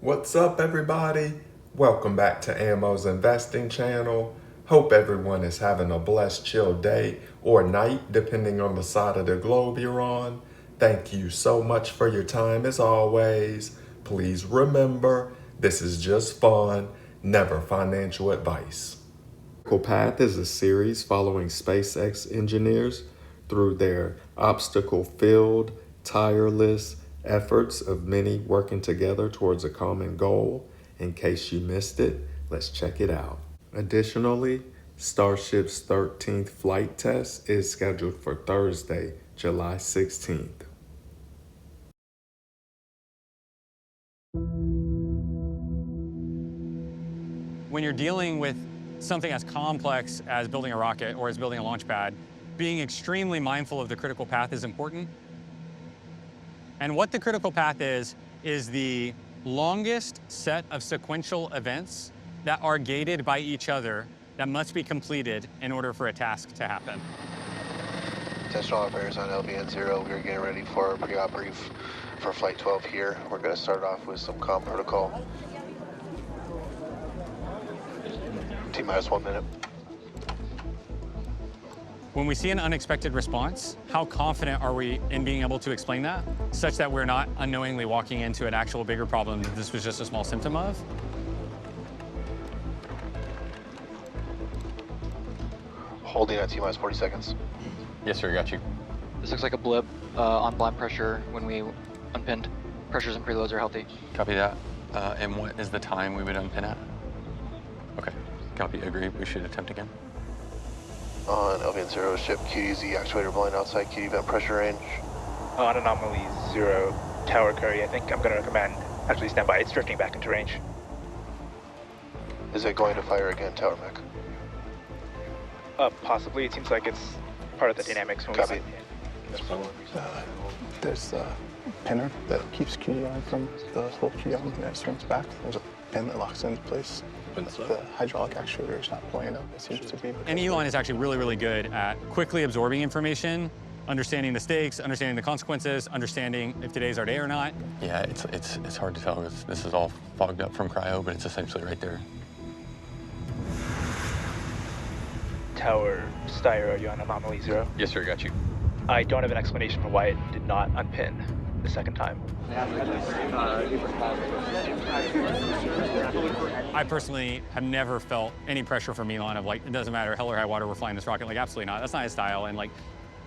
What's up, everybody? Welcome back to Ammo's Investing Channel. Hope everyone is having a blessed, chill day or night, depending on the side of the globe you're on. Thank you so much for your time as always. Please remember, this is just fun, never financial advice. Critical Path is a series following SpaceX engineers through their obstacle-filled, tireless efforts of many working together towards a common goal. In case you missed it, let's check it out. Additionally, Starship's 13th flight test is scheduled for Thursday, July 16th. When you're dealing with something as complex as building a rocket or as building a launch pad, being extremely mindful of the critical path is important. And what the critical path is the longest set of sequential events that are gated by each other that must be completed in order for a task to happen. Attention all operators on LVN0. We're getting ready for a pre-op brief for Flight 12 here. We're going to start off with some comm protocol. T-minus 1 minute. When we see an unexpected response, how confident are we in being able to explain that, such that we're not unknowingly walking into an actual bigger problem that this was just a small symptom of? Holding at T-minus 40 seconds. Yes, sir, got you. This looks like a blip on blind pressure when we unpinned. Pressures and preloads are healthy. Copy that. And what is the time we would unpin at? Okay, copy, agree. We should attempt again. On LVN0, ship QDZ actuator blind outside QD vent pressure range. On anomaly 0, tower curry, I think I'm going to recommend actually stand by. It's drifting back into range. Is it going to fire again, tower mech? Possibly. It seems like it's part of the dynamics when Copy. There's a pinner that keeps QD on from the whole QD on and it swings back. There's a pin that locks into place. The hydraulic actuator is not pulling it up. It seems to be. And Elon is actually really, really good at quickly absorbing information, understanding the stakes, understanding the consequences, understanding if today's our day or not. Yeah, it's hard to tell. This is all fogged up from cryo, but it's essentially right there. Tower Styre, are you on anomaly 0? Yes, sir, got you. I don't have an explanation for why it did not unpin the second time. I personally have never felt any pressure from Elon of like, it doesn't matter, hell or high water, we're flying this rocket. Like, absolutely not. That's not his style. And like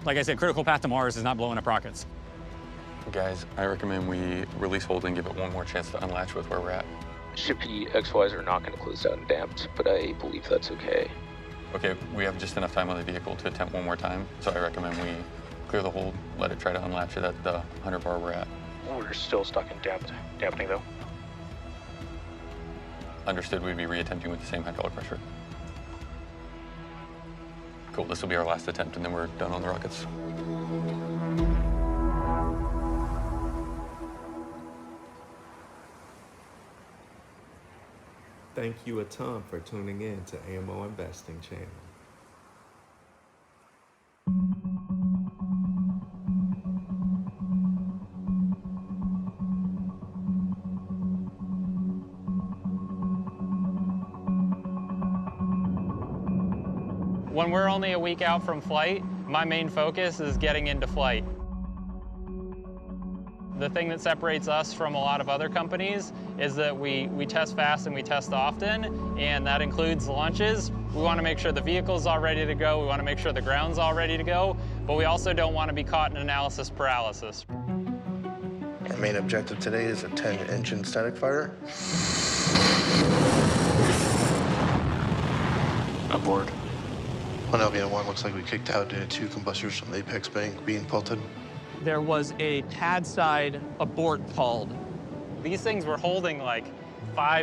I said, critical path to Mars is not blowing up rockets. Guys, I recommend we release hold and give it one more chance to unlatch with where we're at. Ship PDXYs are not going to close down damped, but I believe that's okay. Okay, we have just enough time on the vehicle to attempt one more time, so I recommend we clear the hold, let it try to unlatch it at the 100 bar we're at. We're still stuck in dampening though. Understood, we'd be reattempting with the same hydraulic pressure. Cool, this will be our last attempt and then we're done on the rockets. Thank you a ton for tuning in to Ammo Investing Channel. When we're only a week out from flight, my main focus is getting into flight. The thing that separates us from a lot of other companies is that we test fast and we test often, and that includes launches. We want to make sure the vehicle's all ready to go, we want to make sure the ground's all ready to go, but we also don't want to be caught in analysis paralysis. Our main objective today is a 10-engine static fighter. Aboard. On LVN1, looks like we kicked out due to 2 combustors from the apex bank being faulted. There was a pad side abort called. These things were holding like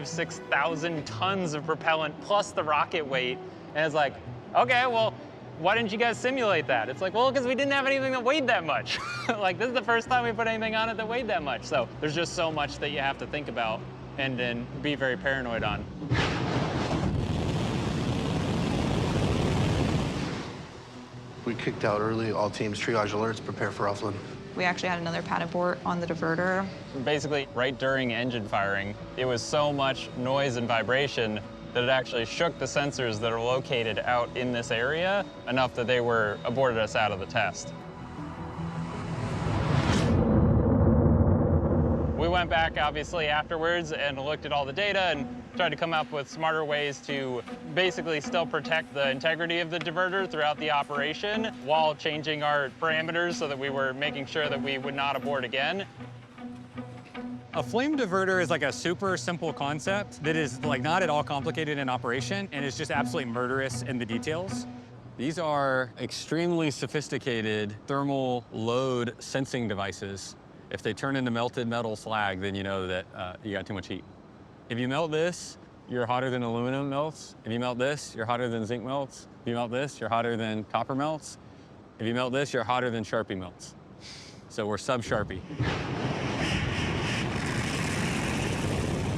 6,000 tons of propellant plus the rocket weight. And it's like, okay, well, why didn't you guys simulate that? It's like, well, because we didn't have anything that weighed that much. Like, this is the first time we put anything on it that weighed that much. So there's just so much that you have to think about and then be very paranoid on. We kicked out early. All teams triage alerts, prepare for offload. We actually had another pad abort on the diverter. Basically, right during engine firing, it was so much noise and vibration that it actually shook the sensors that are located out in this area enough that they aborted us out of the test. We went back, obviously, afterwards and looked at all the data and tried to come up with smarter ways to basically still protect the integrity of the diverter throughout the operation while changing our parameters so that we were making sure that we would not abort again. A flame diverter is like a super simple concept that is like not at all complicated in operation and is just absolutely murderous in the details. These are extremely sophisticated thermal load sensing devices. If they turn into melted metal slag, then you know that you got too much heat. If you melt this, you're hotter than aluminum melts. If you melt this, you're hotter than zinc melts. If you melt this, you're hotter than copper melts. If you melt this, you're hotter than Sharpie melts. So we're sub-Sharpie.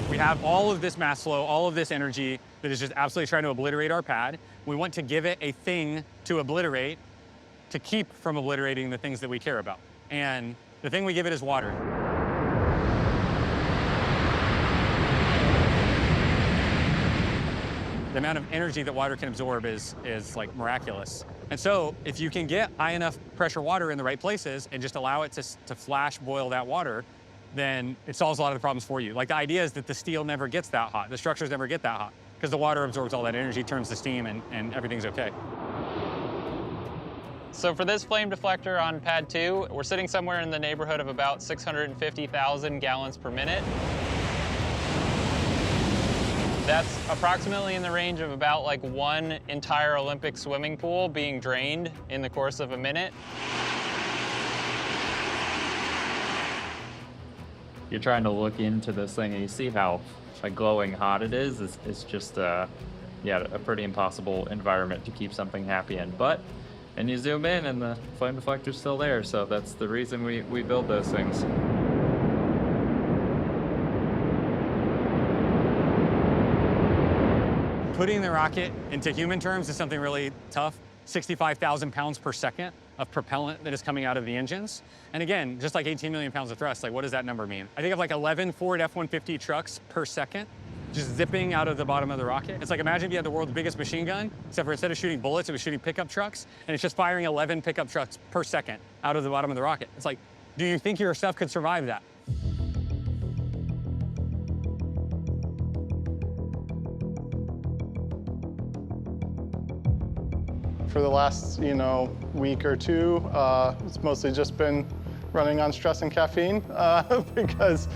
We have all of this mass flow, all of this energy that is just absolutely trying to obliterate our pad. We want to give it a thing to obliterate to keep from obliterating the things that we care about. And the thing we give it is water. The amount of energy that water can absorb is like miraculous. And so if you can get high enough pressure water in the right places and just allow it to flash boil that water, then it solves a lot of the problems for you. Like the idea is that the steel never gets that hot, the structures never get that hot, because the water absorbs all that energy, turns to steam, and everything's okay. So for this flame deflector on pad 2, we're sitting somewhere in the neighborhood of about 650,000 gallons per minute. That's approximately in the range of about like one entire Olympic swimming pool being drained in the course of a minute. You're trying to look into this thing and you see how glowing hot it is. It's just, yeah, a pretty impossible environment to keep something happy in. And you zoom in and the flame deflector's still there, so that's the reason we build those things. Putting the rocket into human terms is something really tough. 65,000 pounds per second of propellant that is coming out of the engines. And again, just like 18 million pounds of thrust, like what does that number mean? I think of like 11 Ford F-150 trucks per second just zipping out of the bottom of the rocket. It's like, imagine if you had the world's biggest machine gun, except for instead of shooting bullets, it was shooting pickup trucks, and it's just firing 11 pickup trucks per second out of the bottom of the rocket. It's like, do you think your stuff could survive that? For the last, week or two, it's mostly just been running on stress and caffeine because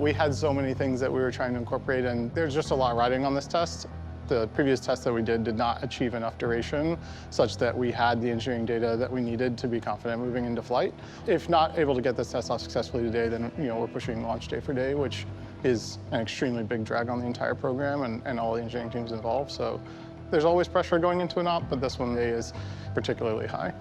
we had so many things that we were trying to incorporate, and there's just a lot riding on this test. The previous test that we did not achieve enough duration such that we had the engineering data that we needed to be confident moving into flight. If not able to get this test off successfully today, then we're pushing launch day for day, which is an extremely big drag on the entire program and all the engineering teams involved. So there's always pressure going into an op, but this one is particularly high.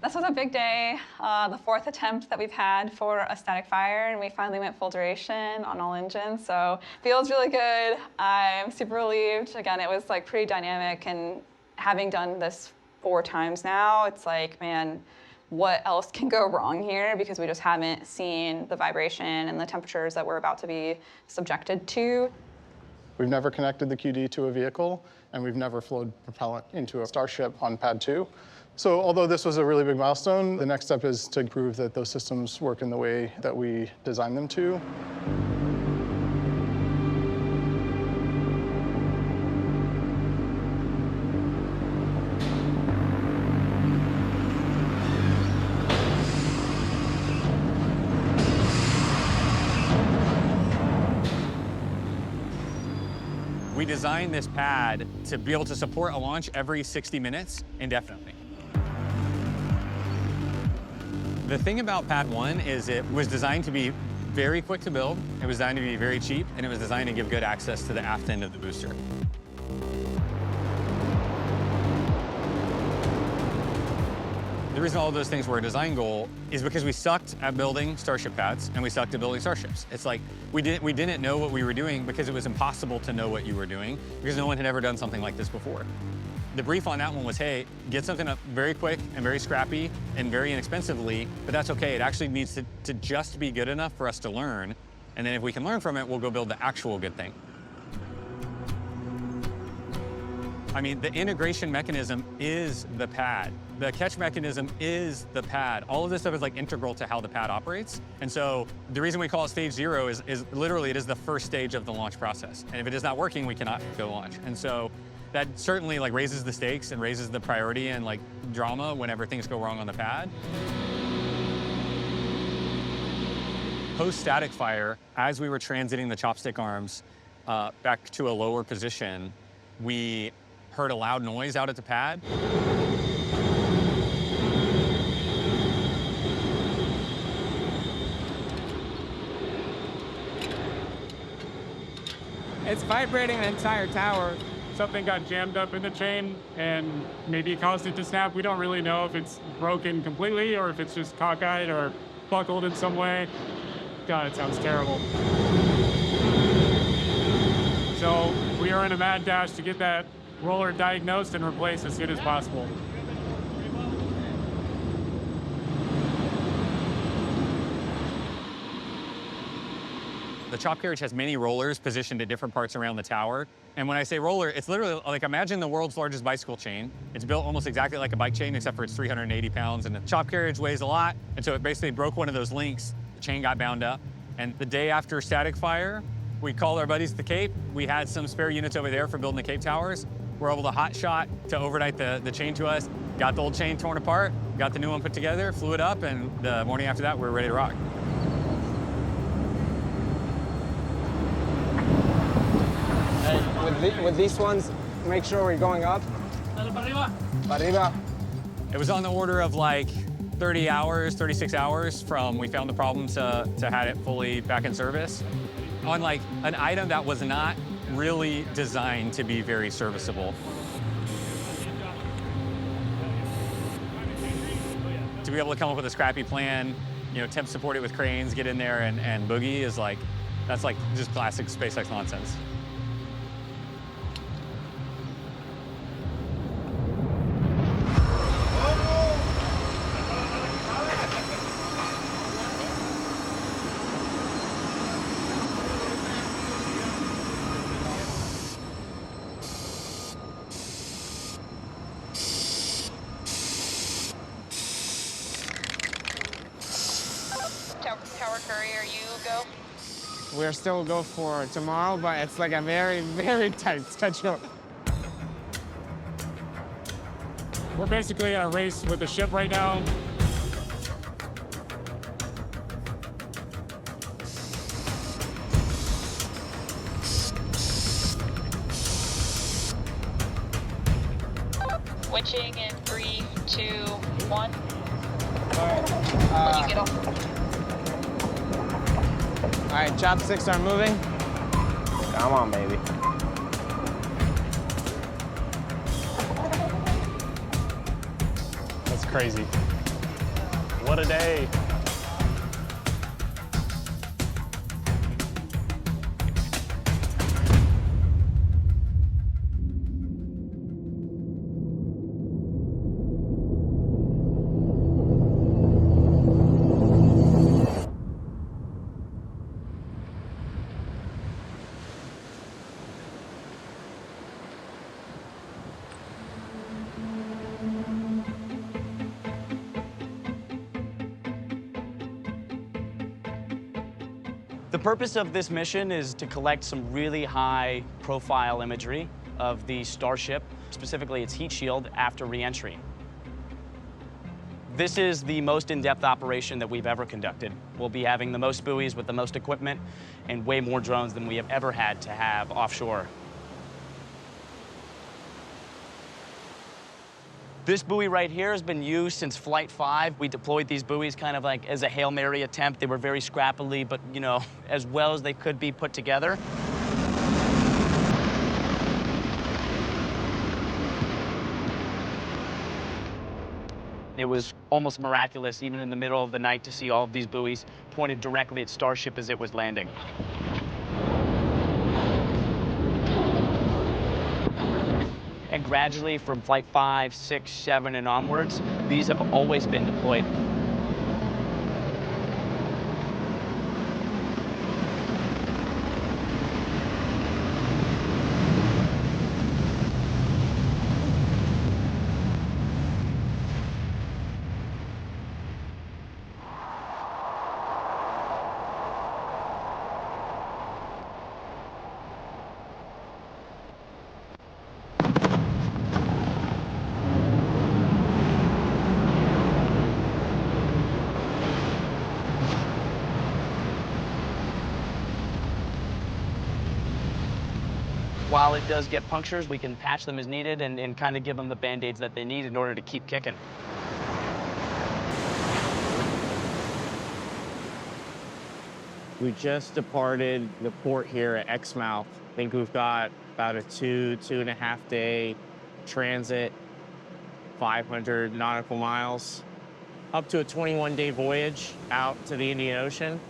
This was a big day, the fourth attempt that we've had for a static fire, and we finally went full duration on all engines, so feels really good. I'm super relieved. Again, it was like pretty dynamic, and having done this 4 times now, it's like, man, what else can go wrong here? Because we just haven't seen the vibration and the temperatures that we're about to be subjected to. We've never connected the QD to a vehicle, and we've never flowed propellant into a Starship on pad 2. So although this was a really big milestone, the next step is to prove that those systems work in the way that we designed them to. We designed this pad to be able to support a launch every 60 minutes indefinitely. The thing about Pad 1 is it was designed to be very quick to build, it was designed to be very cheap, and it was designed to give good access to the aft end of the booster. The reason all of those things were a design goal is because we sucked at building Starship pads and we sucked at building Starships. It's like we didn't know what we were doing because it was impossible to know what you were doing because no one had ever done something like this before. The brief on that one was, hey, get something up very quick and very scrappy and very inexpensively, but that's okay. It actually needs to just be good enough for us to learn. And then if we can learn from it, we'll go build the actual good thing. I mean, the integration mechanism is the pad. The catch mechanism is the pad. All of this stuff is like integral to how the pad operates. And so the reason we call it stage 0 is literally it is the first stage of the launch process. And if it is not working, we cannot go launch. And so that certainly like raises the stakes and raises the priority and like drama whenever things go wrong on the pad. Post-static fire, as we were transiting the chopstick arms back to a lower position, we heard a loud noise out at the pad. It's vibrating the entire tower. Something got jammed up in the chain and maybe it caused it to snap. We don't really know if it's broken completely or if it's just cockeyed or buckled in some way. God, it sounds terrible. So we are in a mad dash to get that roller diagnosed and replaced as soon as possible. The chop carriage has many rollers positioned at different parts around the tower. And when I say roller, it's literally like, imagine the world's largest bicycle chain. It's built almost exactly like a bike chain, except for it's 380 pounds. And the chop carriage weighs a lot. And so it basically broke one of those links. The chain got bound up. And the day after static fire, we called our buddies at the Cape. We had some spare units over there for building the Cape towers. We're able to hot shot to overnight the chain to us, got the old chain torn apart, got the new one put together, flew it up, and the morning after that, we were ready to rock. With these ones, make sure we're going up. Arriba. It was on the order of like 30 hours, 36 hours from we found the problem to had it fully back in service. On like an item that was not really designed to be very serviceable. To be able to come up with a scrappy plan, you know, temp support it with cranes, get in there and boogie is like, that's like just classic SpaceX nonsense. Tower courier, you go? We're still go for tomorrow, but it's like a very, very tight schedule. We're basically in a race with the ship right now. Switching in 3, 2, 1. All When you get off. All right, chopsticks are moving. Come on, baby. That's crazy. What a day. The purpose of this mission is to collect some really high profile imagery of the Starship, specifically its heat shield after re-entry. This is the most in-depth operation that we've ever conducted. We'll be having the most buoys with the most equipment and way more drones than we have ever had to have offshore. This buoy right here has been used since Flight 5. We deployed these buoys kind of like as a Hail Mary attempt. They were very scrappily, but, you know, as well as they could be put together. It was almost miraculous, even in the middle of the night, to see all of these buoys pointed directly at Starship as it was landing. And gradually, from Flight 5, 6, 7, and onwards, these have always been deployed. While it does get punctures, we can patch them as needed and kind of give them the Band-Aids that they need in order to keep kicking. We just departed the port here at Exmouth. I think we've got about a 2.5 day transit, 500 nautical miles, up to a 21-day voyage out to the Indian Ocean.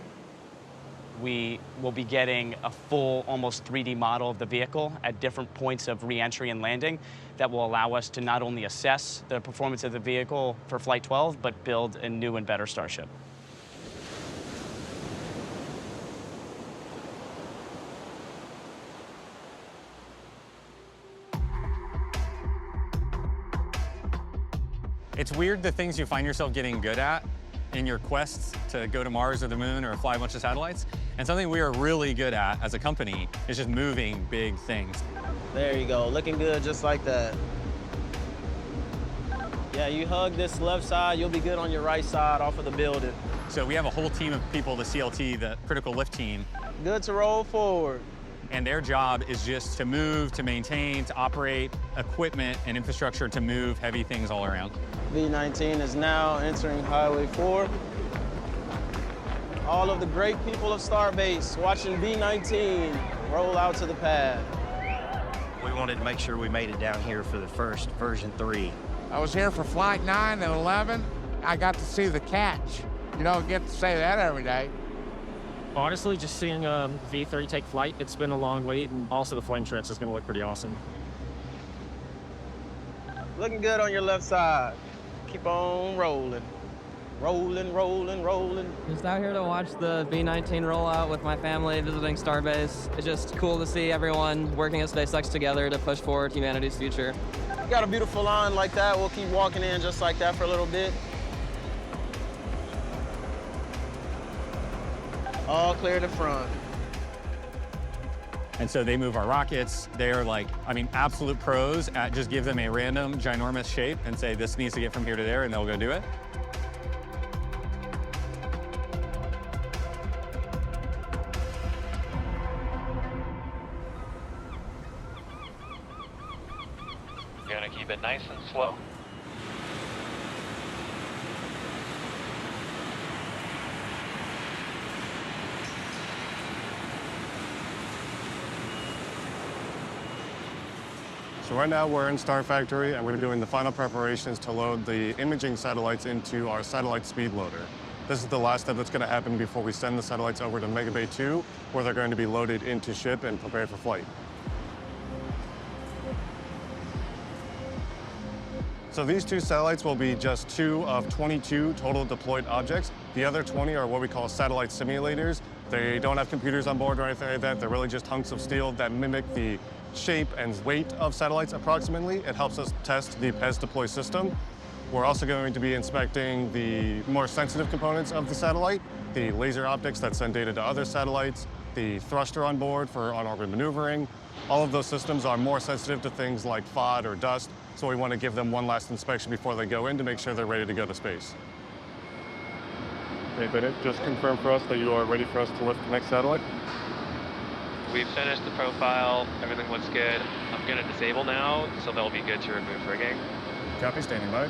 We will be getting a full, almost 3D model of the vehicle at different points of re-entry and landing that will allow us to not only assess the performance of the vehicle for Flight 12, but build a new and better Starship. It's weird the things you find yourself getting good at in your quests to go to Mars or the moon or fly a bunch of satellites. And something we are really good at as a company is just moving big things. There you go, looking good just like that. Yeah, you hug this left side, you'll be good on your right side off of the building. So we have a whole team of people, the CLT, the critical lift team. Good to roll forward. And their job is just to move, to maintain, to operate equipment and infrastructure to move heavy things all around. V-19 is now entering Highway 4. All of the great people of Starbase watching V-19 roll out to the pad. We wanted to make sure we made it down here for the first version 3. I was here for Flight 9 and 11. I got to see the catch. You don't get to say that every day. Honestly, just seeing V3 take flight, it's been a long wait, and also the flame trench is going to look pretty awesome. Looking good on your left side. Keep on rolling. Rolling, rolling, rolling. Just out here to watch the V-19 roll out with my family, visiting Starbase. It's just cool to see everyone working at SpaceX together to push forward humanity's future. Got a beautiful line like that. We'll keep walking in just like that for a little bit. All clear to front. And so they move our rockets. They are like, I mean, absolute pros at just give them a random, ginormous shape and say, this needs to get from here to there, and they'll go do it. You're gonna keep it nice and slow. So right now we're in Star Factory and we're doing the final preparations to load the imaging satellites into our satellite speed loader. This is the last step that's going to happen before we send the satellites over to Mega Bay 2, where they're going to be loaded into ship and prepared for flight. So these 2 satellites will be just 2 of 22 total deployed objects. The other 20 are what we call satellite simulators. They don't have computers on board or anything like that. They're really just hunks of steel that mimic the shape and weight of satellites approximately. It helps us test the PES deploy system. We're also going to be inspecting the more sensitive components of the satellite, the laser optics that send data to other satellites, the thruster on board for on-orbit maneuvering. All of those systems are more sensitive to things like FOD or dust, so we want to give them one last inspection before they go in to make sure they're ready to go to space. Okay, Bennett, just confirm for us that you are ready for us to lift the next satellite. We've finished the profile, everything looks good. I'm gonna disable now, so they'll be good to remove rigging. Copy, standing by.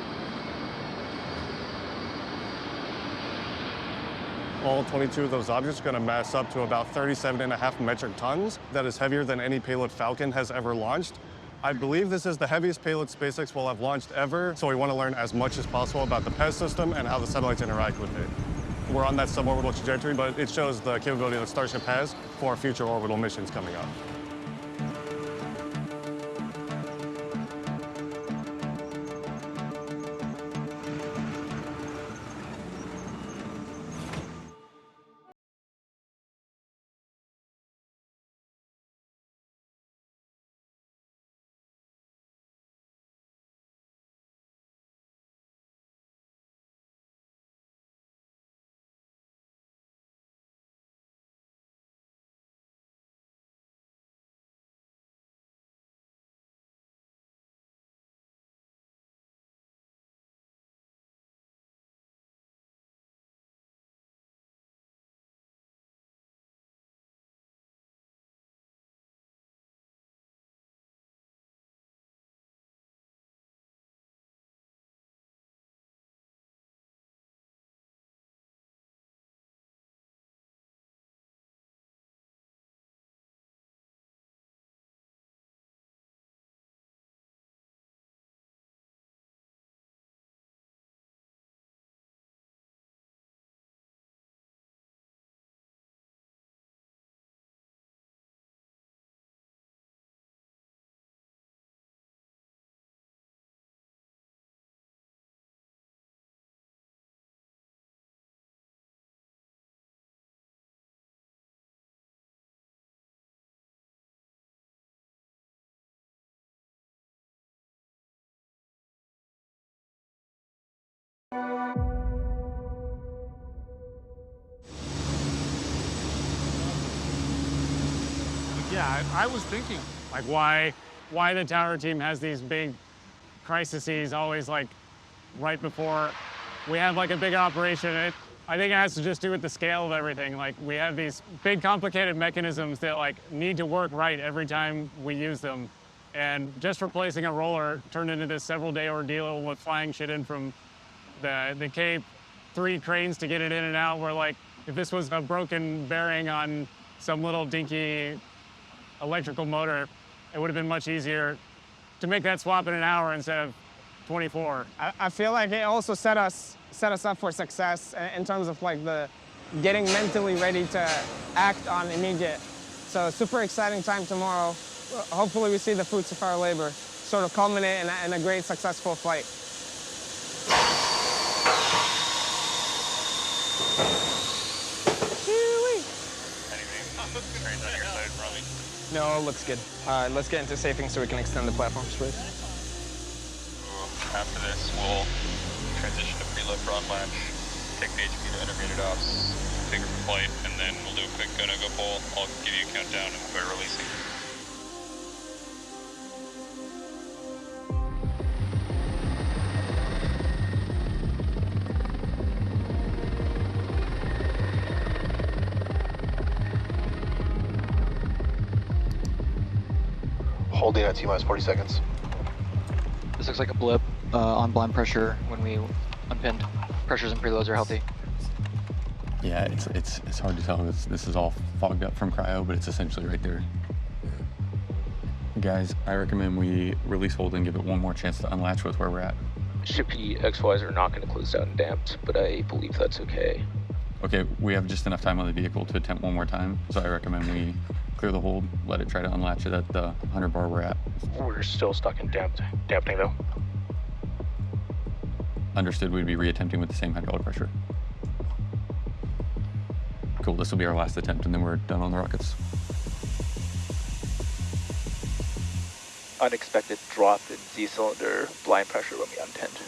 All 22 of those objects are going to mass up to about 37.5 metric tons. That is heavier than any payload Falcon has ever launched. I believe this is the heaviest payload SpaceX will have launched ever, so we want to learn as much as possible about the PEZ system and how the satellites interact with it. We're on that suborbital trajectory, but it shows the capability that Starship has for future orbital missions coming up. Yeah, I was thinking, like, why the tower team has these big crises always, like, right before we have, like, a big operation. I think it has to just do with the scale of everything. Like, we have these big, complicated mechanisms that, like, need to work right every time we use them. And just replacing a roller turned into this several-day ordeal with flying shit in from the Cape, 3 cranes to get it in and out, where, like, if this was a broken bearing on some little dinky electrical motor, it would have been much easier to make that swap in an hour instead of 24. I feel like it also set us up for success in terms of like the getting mentally ready to act on immediate. So super exciting time tomorrow. Hopefully we see the fruits of our labor sort of culminate in a great successful flight. No, it looks good. Let's get into safing so we can extend the platforms first. After this, we'll transition to preload for on-latch, take the HP to intermediate ops, take it for flight, and then we'll do a quick go-no-go poll. I'll give you a countdown and we'll go releasing. Holding at T-minus 40 seconds. This looks like a blip on blind pressure when we unpinned. Pressures and preloads are healthy. Yeah, it's hard to tell. This is all fogged up from cryo, but it's essentially right there. Guys, I recommend we release hold and give it one more chance to unlatch with where we're at. Ship XYs are not going to close down and damped, but I believe that's okay. Okay, we have just enough time on the vehicle to attempt one more time, so I recommend we clear the hold, let it try to unlatch it at the 100 bar we're at. We're still stuck in dampening though. Understood, we'd be reattempting with the same hydraulic pressure. Cool, this will be our last attempt and then we're done on the rockets. Unexpected drop in Z-cylinder blind pressure when we unpinned.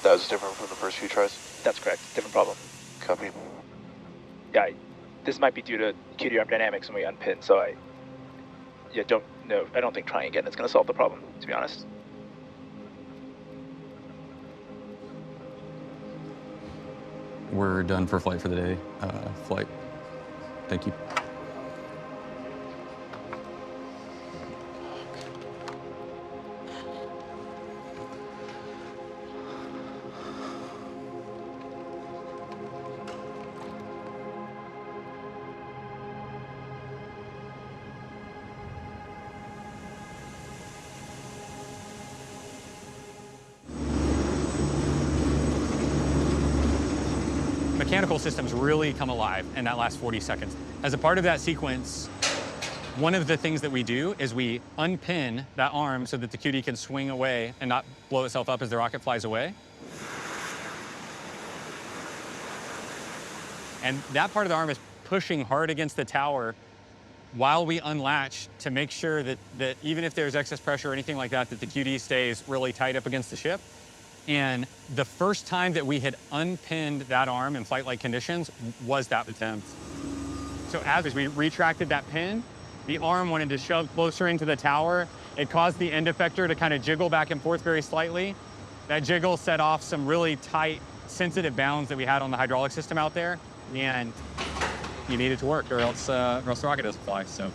That was different from the first few tries? That's correct, different problem. Copy. Yeah, this might be due to QD arm dynamics when we unpin, so I don't think trying again is going to solve the problem, to be honest. We're done for flight for the day. Flight. Thank you. mechanical systems really come alive in that last 40 seconds. As a part of that sequence, one of the things that we do is we unpin that arm so that the QD can swing away and not blow itself up as the rocket flies away. And that part of the arm is pushing hard against the tower while we unlatch to make sure that even if there's excess pressure or anything like that, that the QD stays really tight up against the ship. And the first time that we had unpinned that arm in flight-like conditions was that attempt. So as we retracted that pin, the arm wanted to shove closer into the tower. It caused the end effector to kind of jiggle back and forth very slightly. That jiggle set off some really tight, sensitive bounds that we had on the hydraulic system out there. And you need it to work, or else the rocket doesn't fly. So.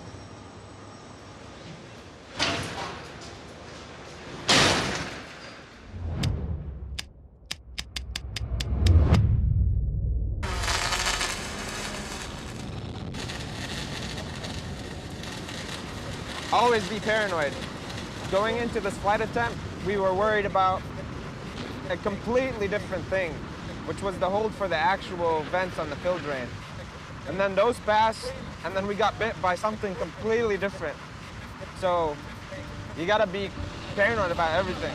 Always be paranoid. Going into this flight attempt, we were worried about a completely different thing, which was the hold for the actual vents on the fill drain. And then those passed, and then we got bit by something completely different. So you gotta be paranoid about everything.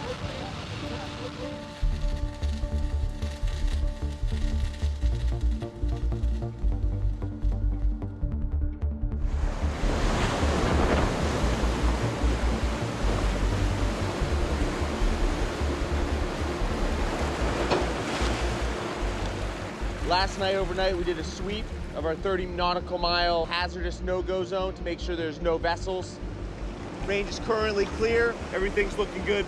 Last night, overnight, we did a sweep of our 30 nautical mile hazardous no-go zone to make sure there's no vessels. Range is currently clear. Everything's looking good.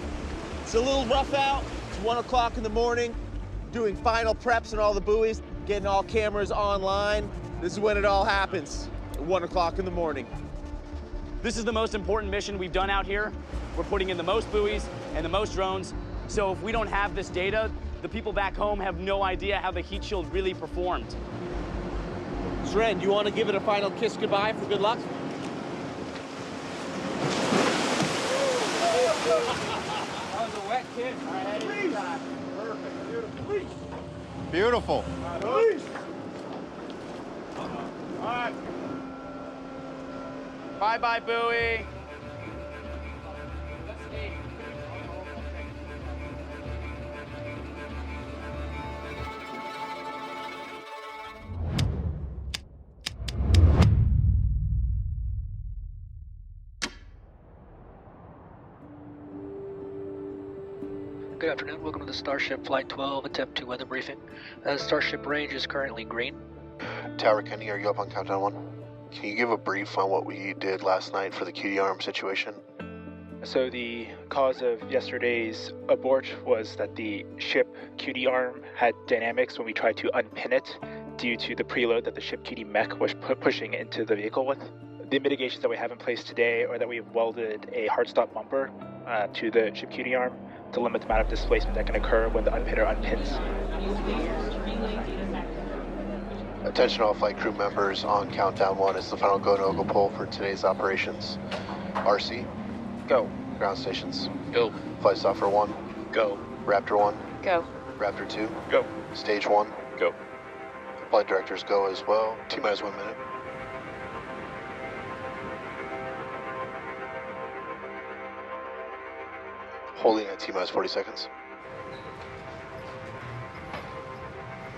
It's a little rough out. It's 1 o'clock in the morning. Doing final preps on all the buoys, getting all cameras online. This is when it all happens, at 1 o'clock in the morning. This is the most important mission we've done out here. We're putting in the most buoys and the most drones. So if we don't have this data, the people back home have no idea how the heat shield really performed. Sren, you want to give it a final kiss goodbye for good luck? That was a wet kiss. All right, perfect, beautiful. Beautiful. All right. Bye-bye, buoy. Good afternoon, welcome to the Starship Flight 12 Attempt 2 weather briefing. Starship range is currently green. Tower Kenny, are you up on countdown 1? Can you give a brief on what we did last night for the QD arm situation? So the cause of yesterday's abort was that the ship QD arm had dynamics when we tried to unpin it due to the preload that the ship QD mech was pushing into the vehicle with. The mitigations that we have in place today are that we've welded a hard stop bumper to the ship QD arm to limit the amount of displacement that can occur when the unpinner unpins. Attention all flight crew members on countdown 1 is the final go-no-go poll for today's operations. RC. Go. Ground stations. Go. Flight software 1. Go. Raptor 1. Go. Raptor 2. Go. Stage 1. Go. Flight directors go as well. T-minus 1 minute. Holding at T-minus 40 seconds.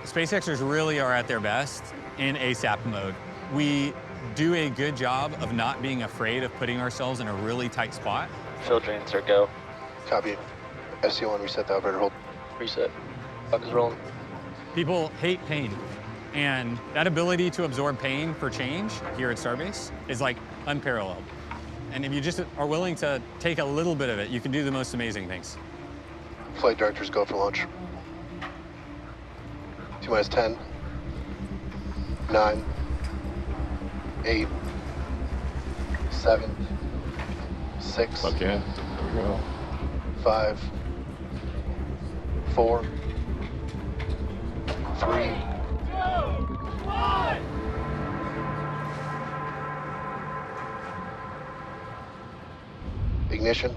SpaceXers really are at their best in ASAP mode. We do a good job of not being afraid of putting ourselves in a really tight spot. Fill drains are go. Copy. SC1, reset the operator hold. Reset. Clock is rolling. People hate pain, and that ability to absorb pain for change here at Starbase is like unparalleled. And if you just are willing to take a little bit of it, you can do the most amazing things. Flight directors go for launch. T-minus 10, 9, 8, 7, 6, Okay. 5, 4, 3, 2, 1. Ignition.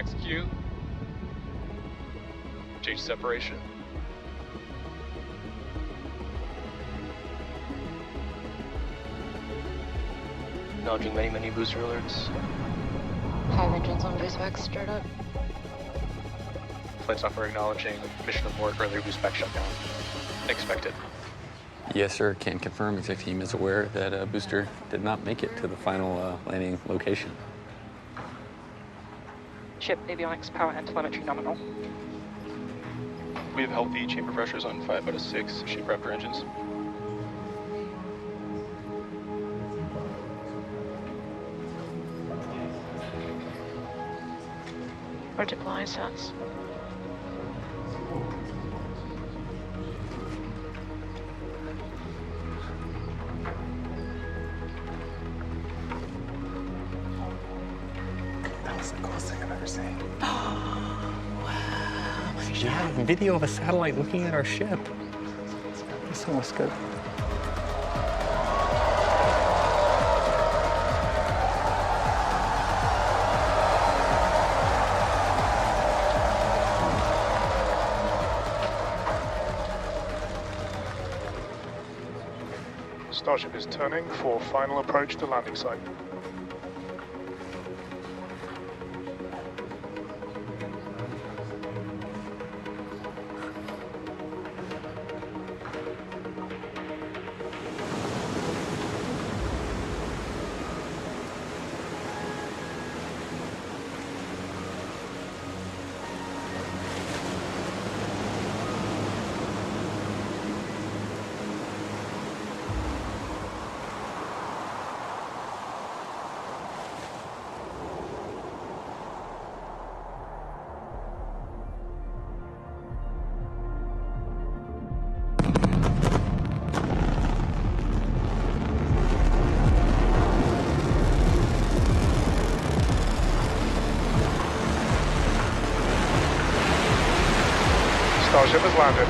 execute. Change separation. Acknowledging many booster alerts. 5 engines on boost start up. Flight software acknowledging mission abort, earlier boost back shutdown. Expected. Yes, sir. Can confirm exec team is aware that booster did not make it to the final landing location. Ship avionics, power and telemetry nominal. We have healthy chamber pressures on 5 out of 6 ship Raptor engines. Or deploy sets. That was the coolest thing I've ever seen. Yeah, video of a satellite looking at our ship. This almost good. Starship is turning for final approach to landing site. Starship has landed.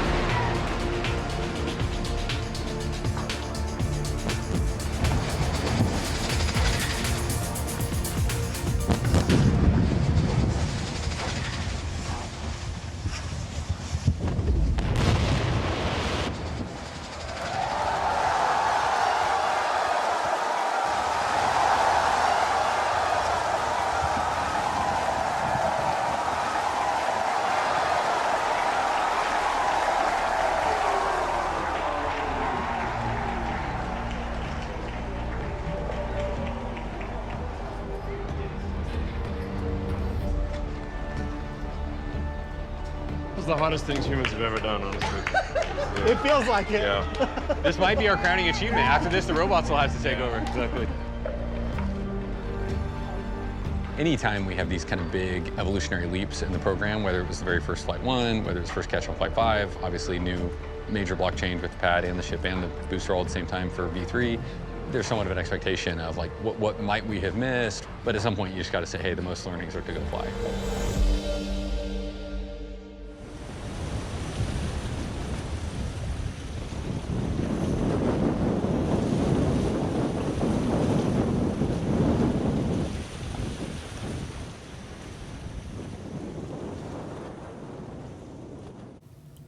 This is the hottest things humans have ever done, honestly. It feels like it. Yeah. This might be our crowning achievement. After this, the robots will have to take over. Exactly. Anytime we have these kind of big evolutionary leaps in the program, whether it was the very first Flight 1, whether it was first catch on Flight 5, obviously new major block change with the pad and the ship and the booster all at the same time for V3, there's somewhat of an expectation of like, what might we have missed? But at some point, you just got to say, hey, the most learnings are to go fly.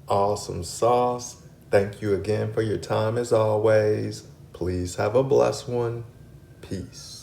Awesome sauce. Thank you again for your time as always. Please have a blessed one. Peace.